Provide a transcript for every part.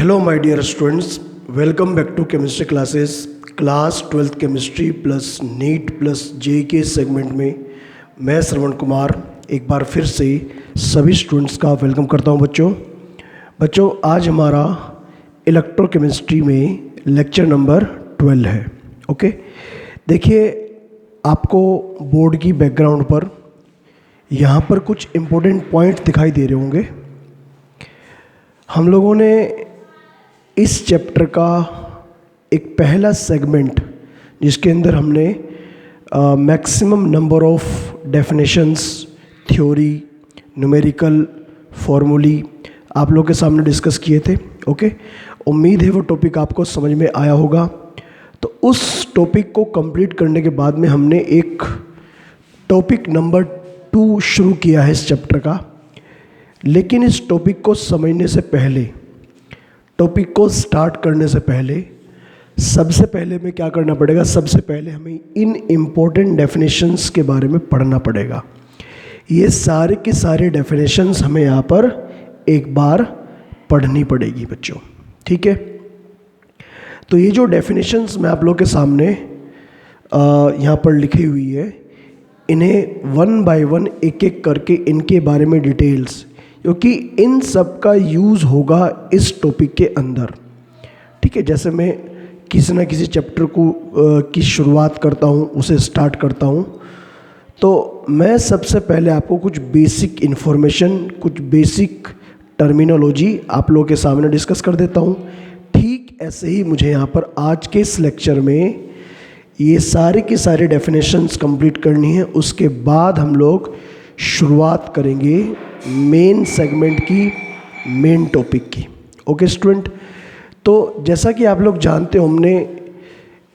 Hello my dear students, welcome back to chemistry classes. Class 12th chemistry plus NEET plus J K segment में मैं श्रवण कुमार एक बार फिर से सभी स्टूडेंट्स का वेलकम करता हूं। बच्चों आज हमारा इलेक्ट्रोकेमिस्ट्री में लेक्चर नंबर 12 है। ओके, देखिए आपको बोर्ड की बैकग्राउंड पर यहाँ पर कुछ इम्पोर्टेंट पॉइंट दिखाई दे रहे होंगे। हम लोगों ने इस चैप्टर का एक पहला सेगमेंट जिसके अंदर हमने maximum number of definitions, theory, numerical formulae आप लोगों के सामने डिस्कस किए थे। ओके, उम्मीद है वो टॉपिक आपको समझ में आया होगा। तो उस टॉपिक को कंप्लीट करने के बाद में हमने एक टॉपिक नंबर 2 शुरू किया है इस चैप्टर का। लेकिन इस टॉपिक को समझने से पहले, टॉपिक को स्टार्ट करने से पहले सबसे पहले हमें क्या करना पड़ेगा? सबसे पहले हमें इन इम्पोर्टेंट डेफिनेशंस के बारे में पढ़ना पड़ेगा। ये सारे के सारे डेफिनेशंस हमें यहाँ पर एक बार पढ़नी पड़ेगी बच्चों, ठीक है। तो ये जो डेफिनेशंस मैं आप लोग के सामने यहाँ पर लिखी हुई है, इन्हें वन बाय वन एक एक करके इनके बारे में डिटेल्स, क्योंकि इन सब का यूज़ होगा इस टॉपिक के अंदर, ठीक है। जैसे मैं किसी न किसी चैप्टर को की शुरुआत करता हूँ, उसे स्टार्ट करता हूँ, तो मैं सबसे पहले आपको कुछ बेसिक इन्फॉर्मेशन, कुछ बेसिक टर्मिनोलॉजी आप लोगों के सामने डिस्कस कर देता हूँ। ठीक ऐसे ही मुझे यहाँ पर आज के इस लेक्चर में ये सारे के सारे डेफिनेशंस कंप्लीट करनी है। उसके बाद हम लोग शुरुआत करेंगे मेन सेगमेंट की, मेन टॉपिक की। ओके स्टूडेंट, तो जैसा कि आप लोग जानते हो, हमने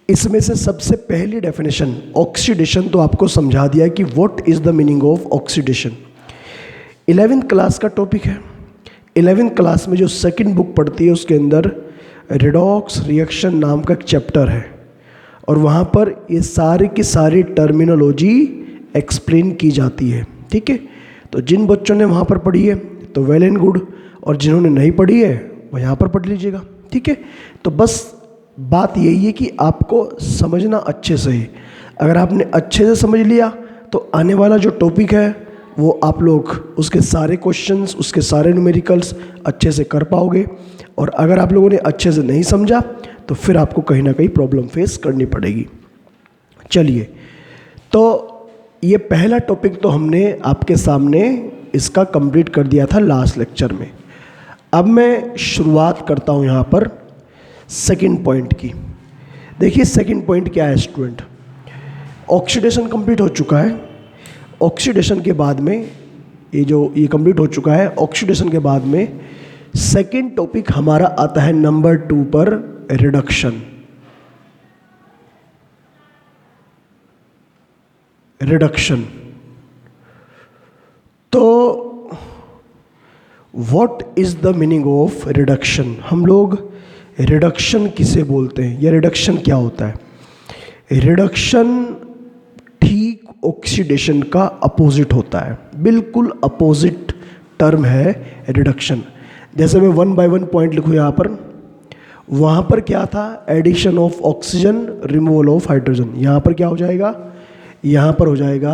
इसमें से सबसे पहली डेफिनेशन ऑक्सीडेशन तो आपको समझा दिया कि what is the meaning of oxidation. 11th class का टॉपिक है। 11th क्लास में जो सेकंड बुक पढ़ती है उसके अंदर रेडॉक्स रिएक्शन नाम का एक चैप्टर है, और वहाँ पर ये सारी की सारी टर्मिनोलॉजी एक्सप्लेन की जाती है, ठीक है। तो जिन बच्चों ने वहाँ पर पढ़ी है तो वेल एंड गुड, और जिन्होंने नहीं पढ़ी है वो यहाँ पर पढ़ लीजिएगा, ठीक है। तो बस बात यही है कि आपको समझना अच्छे से है। अगर आपने अच्छे से समझ लिया तो आने वाला जो टॉपिक है वो आप लोग उसके सारे क्वेश्चंस, उसके सारे न्यूमेरिकल्स अच्छे से कर पाओगे। और अगर आप लोगों ने अच्छे से नहीं समझा तो फिर आपको कहीं ना कहीं प्रॉब्लम फेस करनी पड़ेगी। चलिए, तो ये पहला टॉपिक तो हमने आपके सामने इसका कंप्लीट कर दिया था लास्ट लेक्चर में। अब मैं शुरुआत करता हूँ यहाँ पर सेकंड पॉइंट की। देखिए सेकंड पॉइंट क्या है स्टूडेंट, ऑक्सीडेशन कंप्लीट हो चुका है। ऑक्सीडेशन के बाद में ये कंप्लीट हो चुका है। ऑक्सीडेशन के बाद में सेकंड टॉपिक हमारा आता है नंबर 2 पर, रिडक्शन। रिडक्शन, तो what is the meaning of reduction? हम लोग रिडक्शन किसे बोलते हैं या रिडक्शन क्या होता है? रिडक्शन ठीक ऑक्सीडेशन का अपोजिट होता है, बिल्कुल अपोजिट टर्म है रिडक्शन। जैसे मैं वन बाय वन पॉइंट लिखूँ यहाँ पर, वहाँ पर क्या था? Addition of oxygen, removal of hydrogen. यहाँ पर क्या हो जाएगा? यहाँ पर हो जाएगा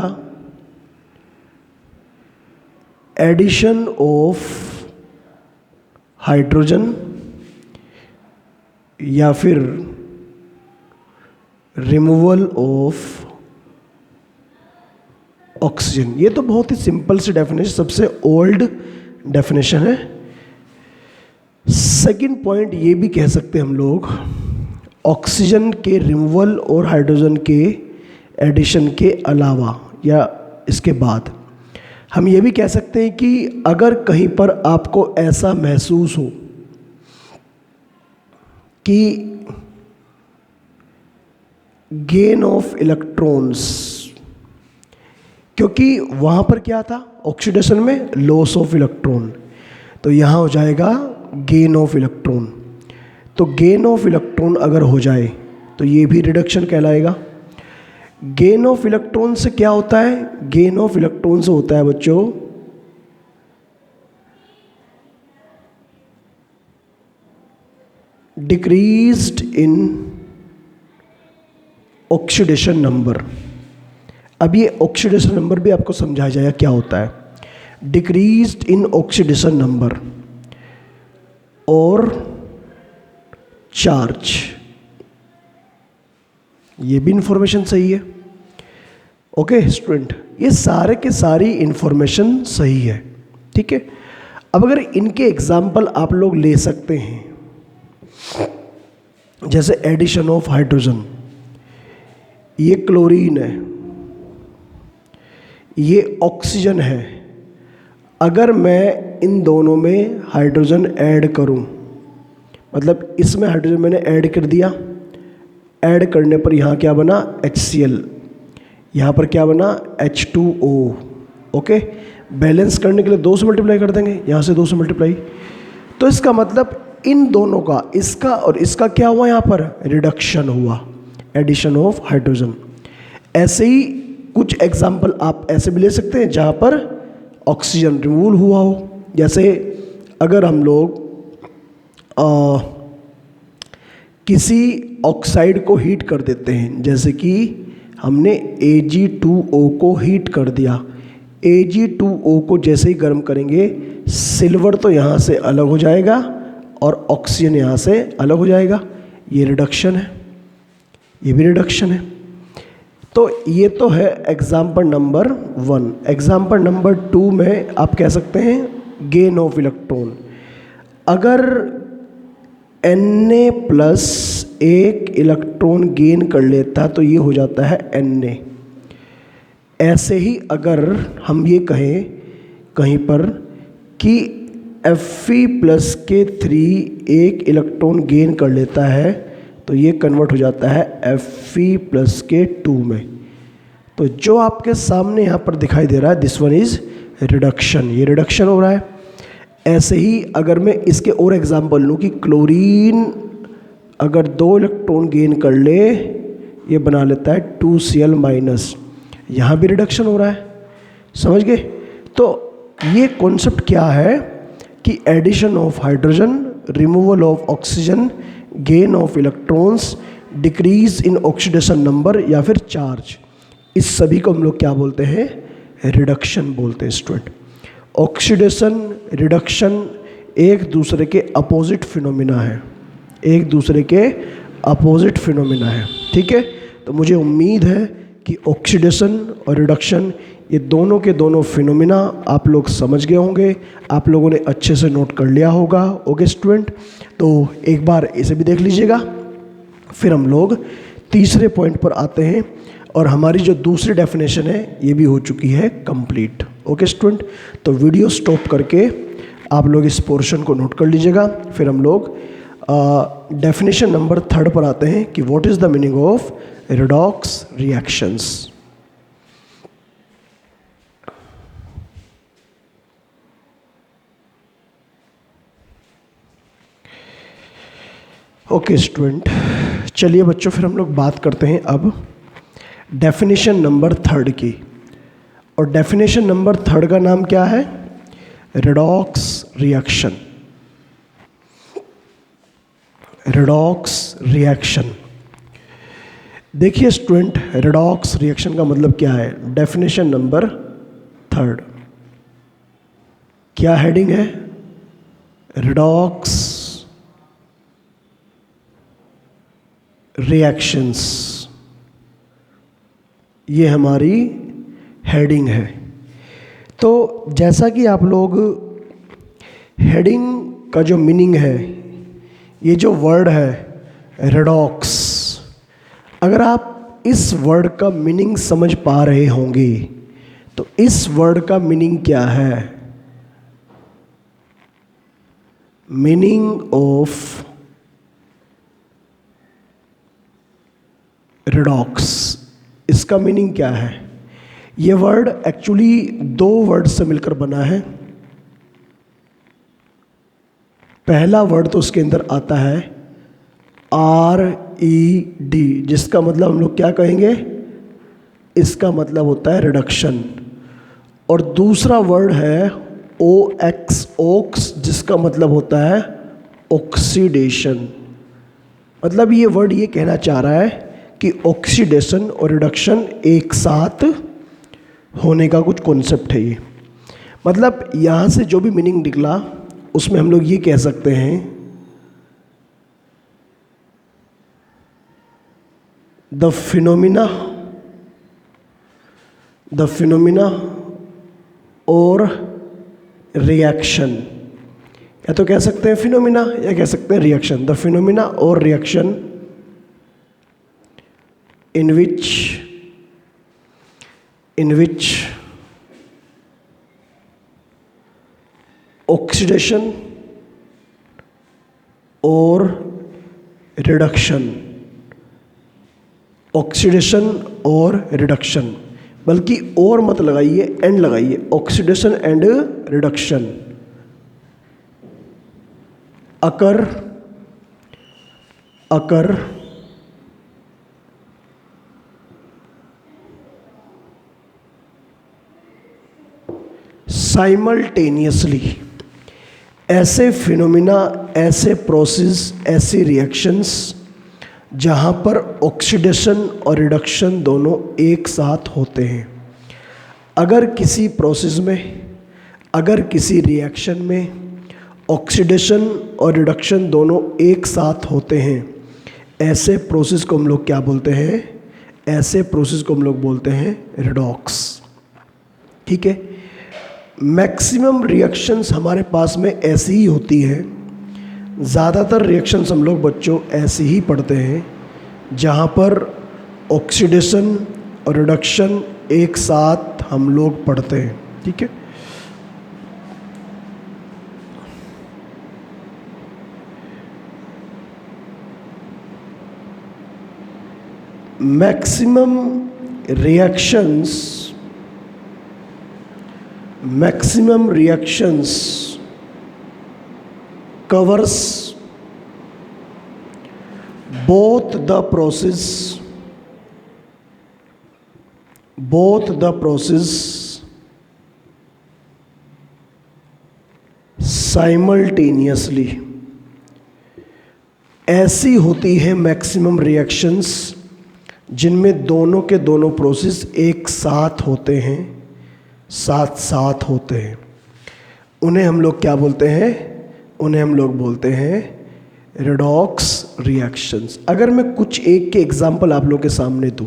एडिशन ऑफ हाइड्रोजन या फिर रिमूवल ऑफ ऑक्सीजन। ये तो बहुत ही सिंपल सी डेफिनेशन, सबसे ओल्ड डेफिनेशन है। सेकंड पॉइंट ये भी कह सकते हैं हम लोग, ऑक्सीजन के रिमूवल और हाइड्रोजन के एडिशन के अलावा या इसके बाद हम ये भी कह सकते हैं कि अगर कहीं पर आपको ऐसा महसूस हो कि गेन ऑफ इलेक्ट्रॉन्स, क्योंकि वहाँ पर क्या था? ऑक्सीडेशन में लॉस ऑफ इलेक्ट्रॉन, तो यहाँ हो जाएगा गेन ऑफ इलेक्ट्रॉन। तो गेन ऑफ इलेक्ट्रॉन अगर हो जाए तो ये भी रिडक्शन कहलाएगा। गेन ऑफ इलेक्ट्रॉन से क्या होता है? गेन ऑफ इलेक्ट्रॉन से होता है बच्चों डिक्रीज्ड इन ऑक्सीडेशन नंबर। अब ये ऑक्सीडेशन नंबर भी आपको समझाया जाएगा क्या होता है। डिक्रीज्ड इन ऑक्सीडेशन नंबर और चार्ज, ये भी इंफॉर्मेशन सही है। ओके स्टूडेंट, ये सारे के सारी इंफॉर्मेशन सही है, ठीक है। अब अगर इनके एग्जाम्पल आप लोग ले सकते हैं, जैसे एडिशन ऑफ हाइड्रोजन, ये क्लोरीन है, ये ऑक्सीजन है। अगर मैं इन दोनों में हाइड्रोजन ऐड करूं, मतलब इसमें हाइड्रोजन मैंने ऐड कर दिया, ऐड करने पर यहाँ क्या बना HCl, यहाँ पर क्या बना H2O। ओके, बैलेंस करने के लिए 2 से मल्टीप्लाई कर देंगे, यहाँ से 2 से मल्टीप्लाई। तो इसका मतलब इन दोनों का, इसका और इसका क्या हुआ, यहाँ पर रिडक्शन हुआ, एडिशन ऑफ हाइड्रोजन। ऐसे ही कुछ एग्जाम्पल आप ऐसे भी ले सकते हैं जहाँ पर ऑक्सीजन रिमूवल हुआ हो। जैसे अगर हम लोग किसी ऑक्साइड को हीट कर देते हैं, जैसे कि हमने Ag2O को हीट कर दिया। Ag2O को जैसे ही गर्म करेंगे, सिल्वर तो यहाँ से अलग हो जाएगा और ऑक्सीजन यहाँ से अलग हो जाएगा। ये रिडक्शन है, ये भी रिडक्शन है। तो ये तो है एग्जाम्पल नंबर 1। एग्जाम्पल नंबर 2 में आप कह सकते हैं गेन ऑफ इलेक्ट्रॉन। अगर Na प्लस एक इलेक्ट्रॉन गेन कर लेता तो ये हो जाता है Na। ऐसे ही अगर हम ये कहें कहीं पर कि Fe प्लस के 3 एक इलेक्ट्रॉन गेन कर लेता है तो ये कन्वर्ट हो जाता है Fe प्लस के 2 में। तो जो आपके सामने यहाँ पर दिखाई दे रहा है, दिस वन इज रिडक्शन, ये रिडक्शन हो रहा है। ऐसे ही अगर मैं इसके और एग्जांपल लूँ कि क्लोरीन अगर 2 इलेक्ट्रॉन गेन कर ले, ये बना लेता है 2Cl माइनस, यहाँ भी रिडक्शन हो रहा है। समझ गए? तो ये कॉन्सेप्ट क्या है कि addition of hydrogen, removal of oxygen, gain of electrons, decrease in oxidation number या फिर चार्ज, इस सभी को हम लोग क्या बोलते हैं, रिडक्शन बोलते हैं स्टूडेंट। ऑक्सीडेशन, रिडक्शन एक दूसरे के अपोजिट फिनोमिना है, एक दूसरे के अपोजिट फिनोमिना है, ठीक है। तो मुझे उम्मीद है कि ऑक्सीडेशन और रिडक्शन ये दोनों के दोनों फिनोमिना आप लोग समझ गए होंगे, आप लोगों ने अच्छे से नोट कर लिया होगा। ओके स्टूडेंट, तो एक बार इसे भी देख लीजिएगा। फिर हम लोग तीसरे पॉइंट पर आते हैं और हमारी जो दूसरी डेफिनेशन है ये भी हो चुकी है कंप्लीट। ओके स्टूडेंट, तो वीडियो स्टॉप करके आप लोग इस पोर्शन को नोट कर लीजिएगा। फिर हम लोग डेफिनेशन नंबर 3 पर आते हैं कि what is the meaning of redox reactions. Okay student, चलिए बच्चों फिर हम लोग बात करते हैं अब डेफिनेशन नंबर 3 की। और डेफिनेशन नंबर 3 का नाम क्या है, रेडॉक्स रिएक्शन। रेडॉक्स रिएक्शन, देखिए स्टूडेंट, रेडॉक्स रिएक्शन का मतलब क्या है। डेफिनेशन नंबर 3 क्या हेडिंग है, रेडॉक्स रिएक्शंस, ये हमारी हेडिंग है। तो जैसा कि आप लोग हेडिंग का जो मीनिंग है, ये जो वर्ड है रेडॉक्स, अगर आप इस वर्ड का मीनिंग समझ पा रहे होंगे तो इस वर्ड का मीनिंग क्या है, मीनिंग ऑफ रेडॉक्स, इसका मीनिंग क्या है। ये वर्ड एक्चुअली 2 वर्ड से मिलकर बना है। पहला वर्ड तो उसके अंदर आता है RED, जिसका मतलब हम लोग क्या कहेंगे, इसका मतलब होता है रिडक्शन। और दूसरा वर्ड है OX, जिसका मतलब होता है ऑक्सीडेशन। मतलब ये वर्ड ये कहना चाह रहा है कि ऑक्सीडेशन और रिडक्शन एक साथ होने का कुछ कॉन्सेप्ट है ये। मतलब यहाँ से जो भी मीनिंग निकला उसमें हम लोग ये कह सकते हैं द फिनोमिना और रिएक्शन, या तो कह सकते हैं फिनोमिना या कह सकते हैं रिएक्शन। द फिनोमिना और रिएक्शन in which oxidation और रिडक्शन, बल्कि और मत लगाइए, एंड लगाइए, oxidation and reduction occur simultaneously. ऐसे फिनोमिना, ऐसे प्रोसेस, ऐसे रिएक्शंस जहाँ पर ऑक्सीडेशन और रिडक्शन दोनों एक साथ होते हैं। अगर किसी प्रोसेस में, अगर किसी रिएक्शन में ऑक्सीडेशन और रिडक्शन दोनों एक साथ होते हैं, ऐसे प्रोसेस को हम लोग क्या बोलते हैं? ऐसे प्रोसेस को हम लोग बोलते हैं रिडॉक्स। ठीक है। मैक्सिमम रिएक्शंस हमारे पास में ऐसी ही होती हैं, ज़्यादातर रिएक्शंस हम लोग बच्चों ऐसे ही पढ़ते हैं जहाँ पर ऑक्सीडेशन और रिडक्शन एक साथ हम लोग पढ़ते हैं। ठीक है। Maximum reactions covers both the process simultaneously। ऐसी होती है मैक्सिमम रिएक्शंस जिनमें दोनों के दोनों प्रोसेस एक साथ होते हैं, साथ होते हैं। उन्हें हम लोग क्या बोलते हैं? उन्हें हम लोग बोलते हैं रेडॉक्स रिएक्शंस। अगर मैं कुछ एक के एग्जाम्पल आप लोग के सामने दूं,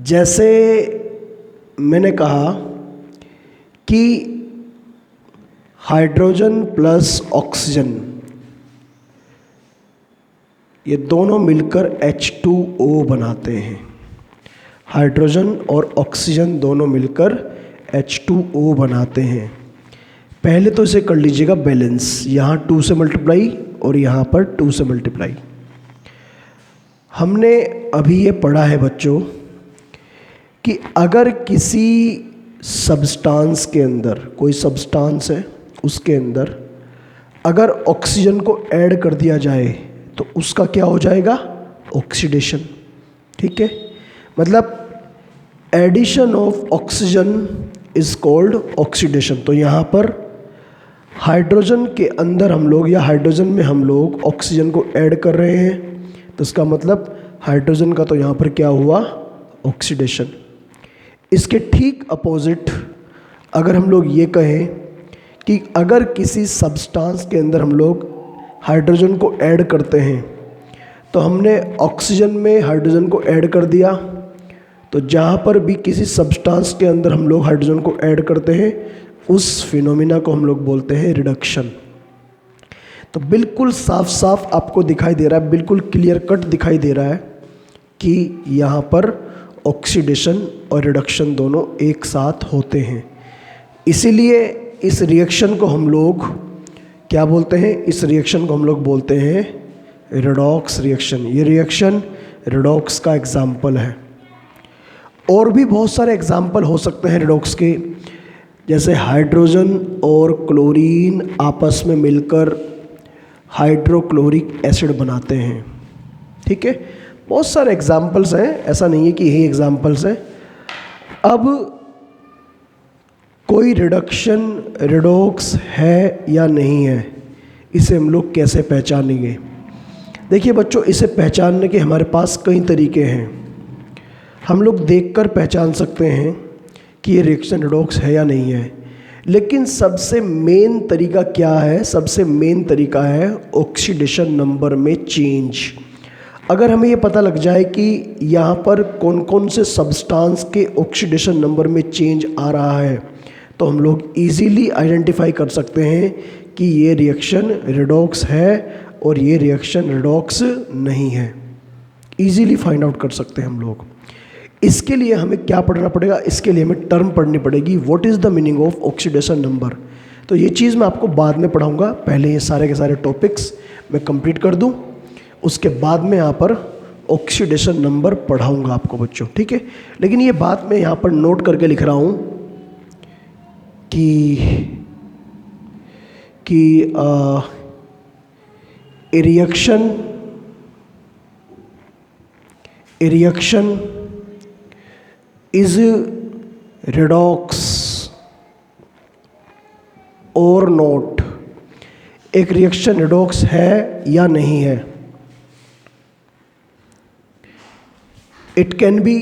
जैसे मैंने कहा कि हाइड्रोजन प्लस ऑक्सीजन ये दोनों मिलकर H2O बनाते हैं। हाइड्रोजन और ऑक्सीजन दोनों मिलकर H2O बनाते हैं। पहले तो इसे कर लीजिएगा बैलेंस, यहाँ 2 से मल्टीप्लाई और यहाँ पर 2 से मल्टीप्लाई। हमने अभी ये पढ़ा है बच्चों कि अगर किसी सब्सटेंस के अंदर, कोई सब्सटेंस है उसके अंदर अगर ऑक्सीजन को ऐड कर दिया जाए तो उसका क्या हो जाएगा? ऑक्सीडेशन। ठीक है। मतलब addition of oxygen is called oxidation. तो यहाँ पर हाइड्रोजन के अंदर हम लोग या हाइड्रोजन में हम लोग ऑक्सीजन को ऐड कर रहे हैं, तो इसका मतलब हाइड्रोजन का तो यहाँ पर क्या हुआ? ऑक्सीडेशन। इसके ठीक अपोजिट अगर हम लोग ये कहें कि अगर किसी सब्सटेंस के अंदर हम लोग हाइड्रोजन को ऐड करते हैं, तो हमने ऑक्सीजन में हाइड्रोजन को ऐड कर दिया, तो जहाँ पर भी किसी सब्सटेंस के अंदर हम लोग हाइड्रोजन को ऐड करते हैं उस फिनोमिना को हम लोग बोलते हैं रिडक्शन। तो बिल्कुल साफ साफ आपको दिखाई दे रहा है, बिल्कुल क्लियर कट दिखाई दे रहा है कि यहाँ पर ऑक्सीडेशन और रिडक्शन दोनों एक साथ होते हैं। इसीलिए इस रिएक्शन को हम लोग क्या बोलते हैं? इस रिएक्शन को हम लोग बोलते हैं रेडॉक्स रिएक्शन। ये रिएक्शन रेडॉक्स का एग्जाम्पल है। और भी बहुत सारे एग्जाम्पल हो सकते हैं रेडॉक्स के, जैसे हाइड्रोजन और क्लोरीन आपस में मिलकर हाइड्रोक्लोरिक एसिड बनाते हैं। ठीक है। बहुत सारे एग्जाम्पल्स हैं, ऐसा नहीं है कि यही एग्जाम्पल्स हैं। अब कोई रिडक्शन रेडॉक्स है या नहीं है, इसे हम लोग कैसे पहचानेंगे? देखिए बच्चों, इसे पहचानने के हमारे पास कई तरीके हैं। हम लोग देखकर पहचान सकते हैं कि ये रिएक्शन रेडॉक्स है या नहीं है, लेकिन सबसे मेन तरीका क्या है? सबसे मेन तरीका है ऑक्सीडेशन नंबर में चेंज। अगर हमें ये पता लग जाए कि यहाँ पर कौन कौन से सब्सटेंस के ऑक्सीडेशन नंबर में चेंज आ रहा है, तो हम लोग इजीली आइडेंटिफाई कर सकते हैं कि ये रिएक्शन रेडॉक्स है और ये रिएक्शन रेडॉक्स नहीं है। इजीली फाइंड आउट कर सकते हैं हम लोग। इसके लिए हमें क्या पढ़ना पड़ेगा? इसके लिए हमें टर्म पढ़नी पड़ेगी, what is the meaning of oxidation number. तो ये चीज़ मैं आपको बाद में पढ़ाऊँगा, पहले ये सारे के सारे टॉपिक्स मैं कंप्लीट कर दूँ, उसके बाद में यहाँ पर ऑक्सीडेशन नंबर पढ़ाऊँगा आपको बच्चों, ठीक है। लेकिन ये बात मैं यहाँ पर नोट करके लिख रहा हूँ कि रिएक्शन इज रेडॉक्स और नॉट। एक रिएक्शन रेडॉक्स है या नहीं है। It can be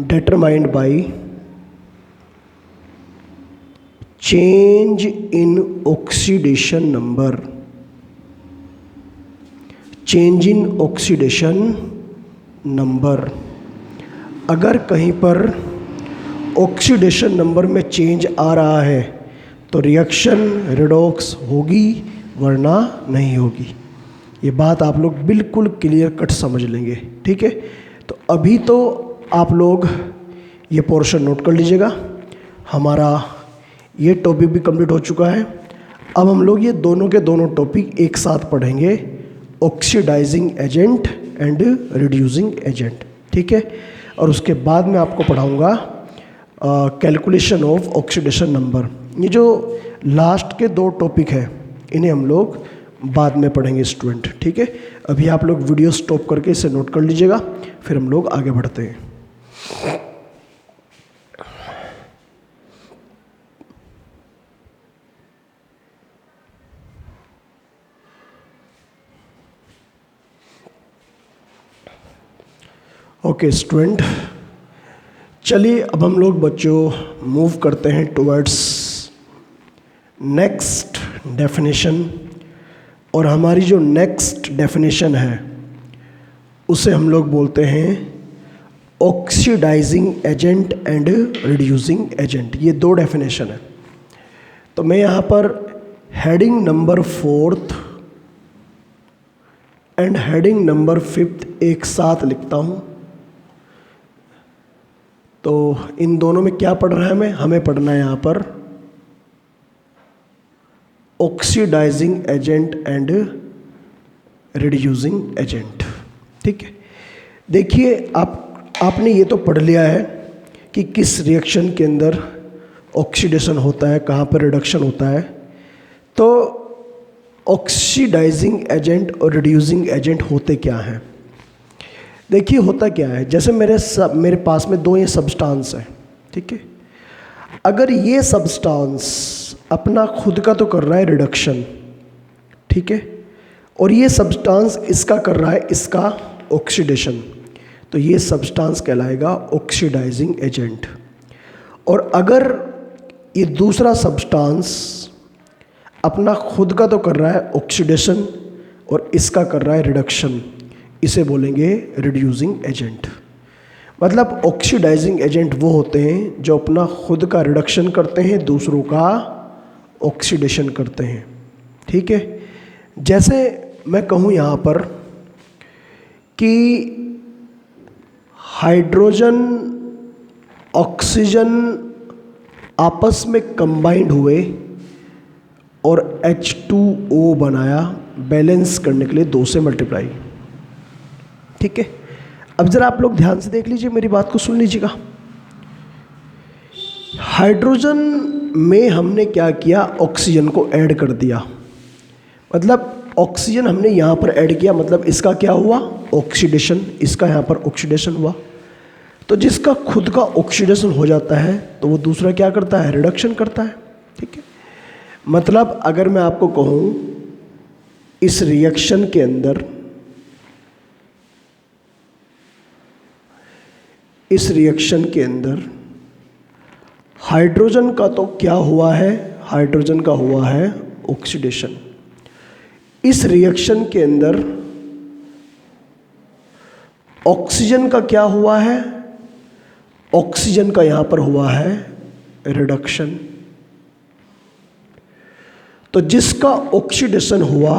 determined by change in oxidation number। change in oxidation number, अगर कहीं पर ऑक्सीडेशन नंबर में चेंज आ रहा है तो रिएक्शन रेडॉक्स होगी, वरना नहीं होगी। ये बात आप लोग बिल्कुल क्लियर कट समझ लेंगे, ठीक है। तो अभी तो आप लोग ये पोर्शन नोट कर लीजिएगा। हमारा ये टॉपिक भी कंप्लीट हो चुका है। अब हम लोग ये दोनों के दोनों टॉपिक एक साथ पढ़ेंगे, oxidizing agent and reducing agent, ठीक है। और उसके बाद मैं आपको पढ़ाऊँगा कैलकुलेशन ऑफ ऑक्सीडेशन नंबर। ये जो लास्ट के दो टॉपिक हैं इन्हें हम लोग बाद में पढ़ेंगे स्टूडेंट, ठीक है। अभी आप लोग वीडियो स्टॉप करके इसे नोट कर लीजिएगा, फिर हम लोग आगे बढ़ते हैं। ओके स्टूडेंट, चलिए अब हम लोग बच्चों मूव करते हैं टुवर्ड्स नेक्स्ट डेफिनेशन। और हमारी जो नेक्स्ट डेफिनेशन है उसे हम लोग बोलते हैं oxidizing agent and reducing agent. ये दो डेफिनेशन है। तो मैं यहाँ पर heading number 4 and heading number 5 एक साथ लिखता हूँ। तो इन दोनों में क्या पढ़ रहा है हमें पढ़ना है यहाँ पर oxidizing agent and reducing agent, ठीक है। देखिए आपने ये तो पढ़ लिया है कि किस रिएक्शन के अंदर ऑक्सीडेशन होता है, कहाँ पर रिडक्शन होता है। तो ऑक्सीडाइजिंग एजेंट और रिड्यूसिंग एजेंट होते क्या हैं? देखिए होता क्या है, जैसे मेरे पास में दो ये सब्सटेंस है, ठीक है। अगर ये सब्सटेंस अपना खुद का तो कर रहा है रिडक्शन, ठीक है, और ये सब्सटेंस इसका कर रहा है इसका ऑक्सीडेशन, तो ये सब्सटेंस कहलाएगा ऑक्सीडाइजिंग एजेंट। और अगर ये दूसरा सब्सटेंस अपना खुद का तो कर रहा है ऑक्सीडेशन और इसका कर रहा है रिडक्शन, इसे बोलेंगे रिड्यूसिंग एजेंट। मतलब ऑक्सीडाइजिंग एजेंट वो होते हैं जो अपना खुद का रिडक्शन करते हैं, दूसरों का ऑक्सीडेशन करते हैं, ठीक है। जैसे मैं कहूँ यहाँ पर कि हाइड्रोजन ऑक्सीजन आपस में कंबाइंड हुए और H2O बनाया बैलेंस करने के लिए 2 से मल्टीप्लाई, ठीक है। अब जरा आप लोग ध्यान से देख लीजिए, मेरी बात को सुन लीजिएगा। हाइड्रोजन में हमने क्या किया, ऑक्सीजन को ऐड कर दिया। मतलब ऑक्सीजन हमने यहाँ पर ऐड किया, मतलब इसका क्या हुआ, ऑक्सीडेशन, इसका यहाँ पर ऑक्सीडेशन हुआ। तो जिसका खुद का ऑक्सीडेशन हो जाता है तो वो दूसरा क्या करता है, रिडक्शन करता है। ठीक है, मतलब अगर मैं आपको कहूँ इस रिएक्शन के अंदर, इस रिएक्शन के अंदर हाइड्रोजन का तो क्या हुआ है, हाइड्रोजन का हुआ है ऑक्सीडेशन। इस रिएक्शन के अंदर ऑक्सीजन का क्या हुआ है, ऑक्सीजन का यहाँ पर हुआ है रिडक्शन। तो जिसका ऑक्सीडेशन हुआ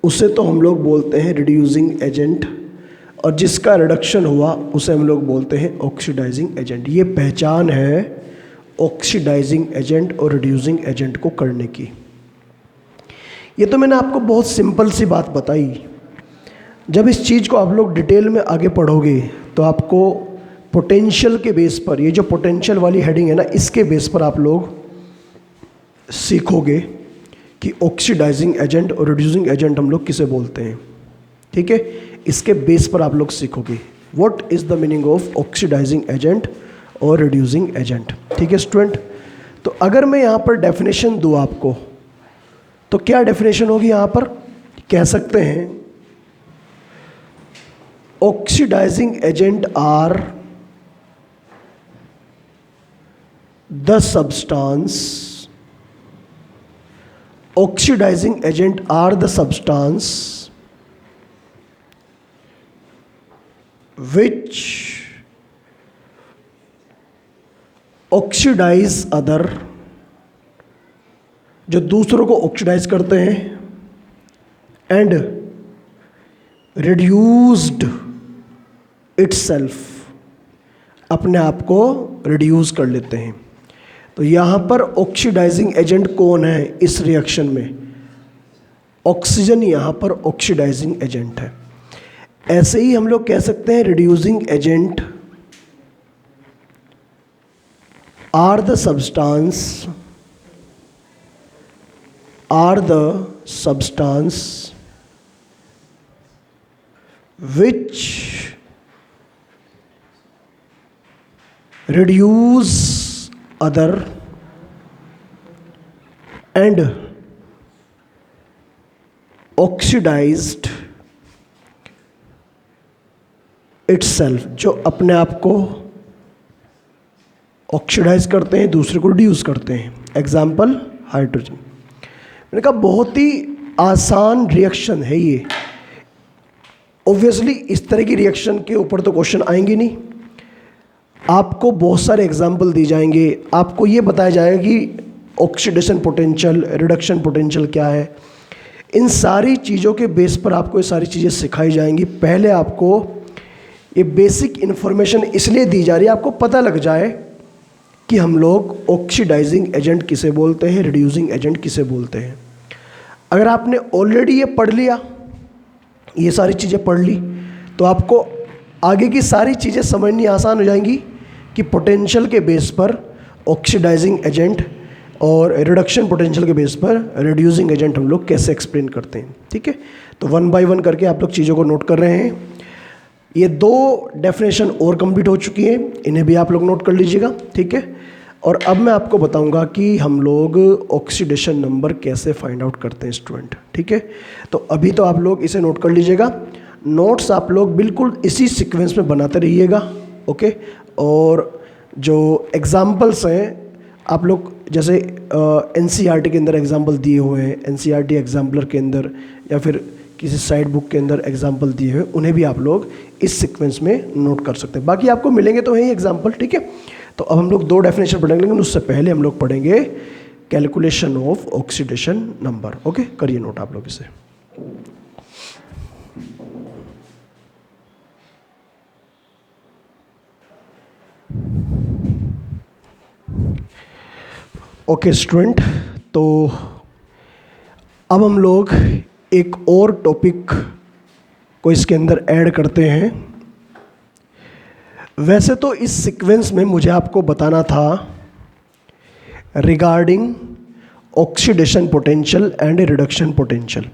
उसे तो हम लोग बोलते हैं रिड्यूसिंग एजेंट, और जिसका रिडक्शन हुआ उसे हम लोग बोलते हैं ऑक्सीडाइजिंग एजेंट। ये पहचान है ऑक्सीडाइजिंग एजेंट और रिड्यूसिंग एजेंट को करने की। ये तो मैंने आपको बहुत सिंपल सी बात बताई। जब इस चीज़ को आप लोग डिटेल में आगे पढ़ोगे तो आपको पोटेंशियल के बेस पर, ये जो पोटेंशियल वाली हेडिंग है ना, इसके बेस पर आप लोग सीखोगे कि ऑक्सीडाइजिंग एजेंट और रिड्यूसिंग एजेंट हम लोग किसे बोलते हैं। ठीक है, इसके बेस पर आप लोग सीखोगे what is the meaning of oxidizing agent और रिड्यूसिंग एजेंट। ठीक है स्टूडेंट, तो अगर मैं यहाँ पर डेफिनेशन दूँ आपको तो क्या डेफिनेशन होगी, यहाँ पर कह सकते हैं oxidizing agent are the substance, oxidizing agent are the substance which oxidize other, जो दूसरों को ऑक्सीडाइज करते हैं, एंड रिड्यूस्ड इटसेल्फ, अपने आप को रिड्यूस कर लेते हैं। तो यहाँ पर ऑक्सीडाइजिंग एजेंट कौन है इस रिएक्शन में, ऑक्सीजन यहाँ पर ऑक्सीडाइजिंग एजेंट है। ऐसे ही हम लोग कह सकते हैं reducing agent are the substance, are the substance which reduce other and oxidized itself, जो अपने आप को ऑक्सीडाइज करते हैं, दूसरे को रिड्यूस करते हैं। Example hydrogen. मैंने कहा बहुत ही आसान रिएक्शन है ये। ऑब्वियसली इस तरह की रिएक्शन के ऊपर तो क्वेश्चन आएंगे नहीं, आपको बहुत सारे एग्जाम्पल दिए जाएंगे, आपको ये बताया जाएगा कि ऑक्सीडेशन पोटेंशियल, रिडक्शन पोटेंशियल क्या है। इन सारी चीज़ों के बेस पर आपको ये सारी चीज़ें सिखाई जाएंगी। पहले आपको ये बेसिक इन्फॉर्मेशन इसलिए दी जा रही है, आपको पता लग जाए कि हम लोग ऑक्सीडाइजिंग एजेंट किसे बोलते हैं, रिड्यूसिंग एजेंट किसे बोलते हैं। अगर आपने ऑलरेडी ये पढ़ लिया, ये सारी चीज़ें पढ़ ली, तो आपको आगे की सारी चीज़ें समझनी आसान हो जाएंगी कि पोटेंशियल के बेस पर ऑक्सीडाइजिंग एजेंट और रिडक्शन पोटेंशियल के बेस पर रिड्यूसिंग एजेंट हम लोग कैसे एक्सप्लेन करते हैं। ठीक है, तो वन बाय वन करके आप लोग चीज़ों को नोट कर रहे हैं। ये दो डेफिनेशन और कंप्लीट हो चुकी हैं, इन्हें भी आप लोग नोट कर लीजिएगा। ठीक है, और अब मैं आपको बताऊंगा कि हम लोग ऑक्सीडेशन नंबर कैसे फाइंड आउट करते हैं स्टूडेंट। ठीक है, तो अभी तो आप लोग इसे नोट कर लीजिएगा। नोट्स आप लोग बिल्कुल इसी सीक्वेंस में बनाते रहिएगा। ओके, और जो एग्जाम्पल्स हैं आप लोग जैसे एनसीईआरटी के अंदर एग्जाम्पल दिए हुए हैं, एनसीईआरटी एग्जाम्पलर के अंदर या फिर किसी साइड बुक के अंदर एग्जाम्पल दिए हुए, उन्हें भी आप लोग इस सीक्वेंस में नोट कर सकते हैं। बाकी आपको मिलेंगे तो है एग्जाम्पल। ठीक है, तो अब हम लोग दो डेफिनेशन पढ़ेंगे, लेकिन उससे पहले हम लोग पढ़ेंगे calculation of oxidation number. Okay, करिए नोट आप लोग इसे। ओके स्टूडेंट, तो अब हम लोग एक और टॉपिक को इसके अंदर ऐड करते हैं। वैसे तो इस सीक्वेंस में मुझे आपको बताना था regarding oxidation potential and reduction potential.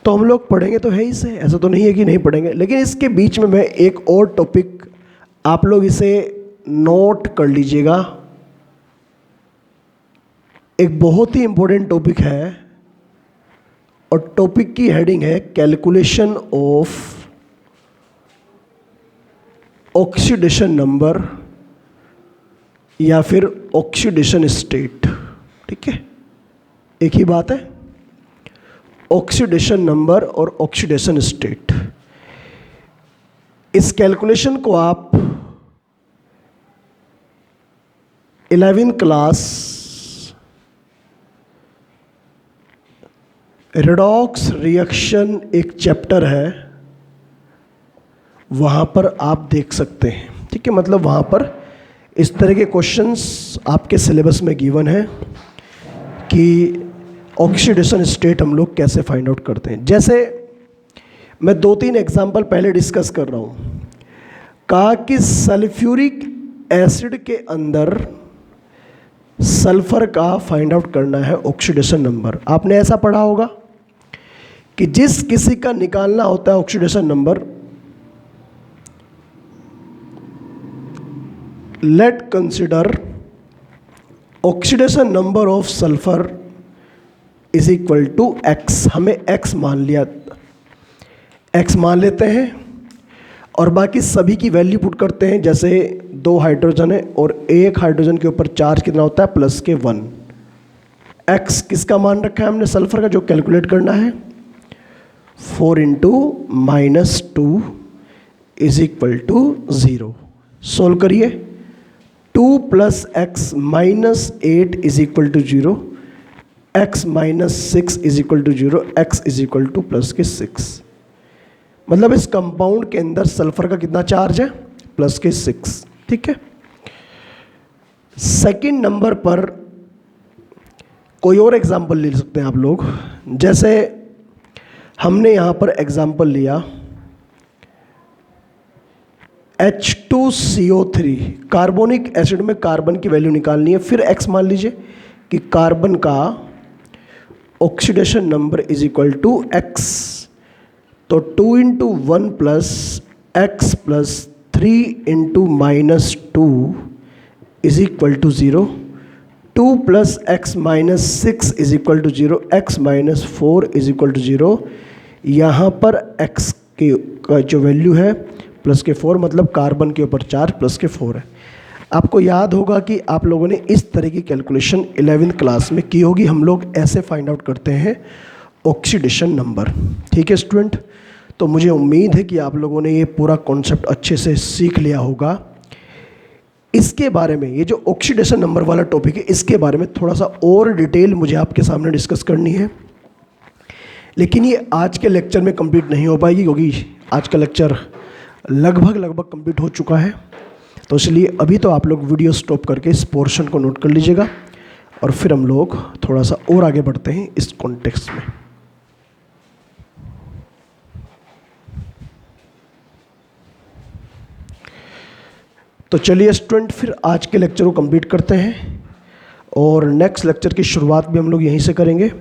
तो हम लोग पढ़ेंगे तो है इसे, ऐसा तो नहीं है कि नहीं पढ़ेंगे, लेकिन इसके बीच में मैं एक और टॉपिक, आप लोग इसे नोट कर लीजिएगा, एक बहुत ही इंपॉर्टेंट टॉपिक है और टॉपिक की हेडिंग है कैलकुलेशन ऑफ ऑक्सीडेशन नंबर या फिर ऑक्सीडेशन स्टेट। ठीक है, एक ही बात है, ऑक्सीडेशन नंबर और ऑक्सीडेशन स्टेट। इस कैलकुलेशन को आप 11वीं क्लास रेडॉक्स रिएक्शन एक चैप्टर है, वहाँ पर आप देख सकते हैं। ठीक है, मतलब वहाँ पर इस तरह के क्वेश्चंस आपके सिलेबस में गिवन है कि ऑक्सीडेशन स्टेट हम लोग कैसे फाइंड आउट करते हैं। जैसे मैं 2-3 एग्जांपल पहले डिस्कस कर रहा हूँ, कहा कि सल्फ्यूरिक एसिड के अंदर सल्फर का फाइंड आउट करना है ऑक्सीडेशन नंबर। आपने ऐसा पढ़ा होगा कि जिस किसी का निकालना होता है oxidation number, let consider oxidation number of sulphur is equal to X. हमें एक्स मान लिया, एक्स मान लेते हैं और बाकी सभी की वैल्यू पुट करते हैं। जैसे 2 हाइड्रोजन है और एक हाइड्रोजन के ऊपर चार्ज कितना होता है, प्लस के 1। एक्स किसका मान रखा है हमने, सल्फर का, जो कैलकुलेट करना है 4 × -2 इज इक्वल टू 0। सोल्व करिए, 2 + x - 8 is equal to 0, x - 6 is equal to 0, x is equal to plus के 6। मतलब इस कंपाउंड के अंदर सल्फर का कितना चार्ज है, प्लस के 6। ठीक है, सेकंड नंबर पर कोई और एग्जांपल ले सकते हैं आप लोग। जैसे हमने यहाँ पर एग्जांपल लिया H2CO3, कार्बोनिक एसिड में कार्बन की वैल्यू निकालनी है। फिर x मान लीजिए कि कार्बन का oxidation number is equal to x, तो 2 × 1 + x + 3 × -2 is equal to 0, 2 + x - 6 is equal to 0, x - 4 is equal to 0। यहाँ पर x का जो वैल्यू है प्लस के 4, मतलब कार्बन के ऊपर चार्ज प्लस के 4 है। आपको याद होगा कि आप लोगों ने इस तरह की कैलकुलेशन 11वीं क्लास में की होगी। हम लोग ऐसे फाइंड आउट करते हैं ऑक्सीडेशन नंबर। ठीक है स्टूडेंट, तो मुझे उम्मीद है कि आप लोगों ने ये पूरा कॉन्सेप्ट अच्छे से सीख लिया होगा। इसके बारे में, ये जो ऑक्सीडेशन नंबर वाला टॉपिक है, इसके बारे में थोड़ा सा और डिटेल मुझे आपके सामने डिस्कस करनी है, लेकिन ये आज के लेक्चर में कंप्लीट नहीं हो पाएगी क्योंकि आज का लेक्चर लगभग कंप्लीट हो चुका है। तो इसलिए अभी तो आप लोग वीडियो स्टॉप करके इस पोर्शन को नोट कर लीजिएगा और फिर हम लोग थोड़ा सा और आगे बढ़ते हैं इस कॉन्टेक्स्ट में। तो चलिए स्टूडेंट, फिर आज के लेक्चर को कंप्लीट करते हैं और नेक्स्ट लेक्चर की शुरुआत भी हम लोग यहीं से करेंगे।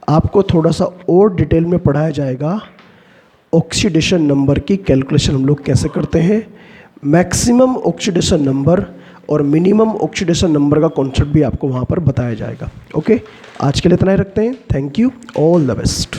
आपको थोड़ा सा और डिटेल में पढ़ाया जाएगा ऑक्सीडेशन नंबर की कैलकुलेशन हम लोग कैसे करते हैं, मैक्सिमम ऑक्सीडेशन नंबर और मिनिमम ऑक्सीडेशन नंबर का कॉन्सेप्ट भी आपको वहाँ पर बताया जाएगा। ओके, आज के लिए इतना ही रखते हैं। Thank you, all the best.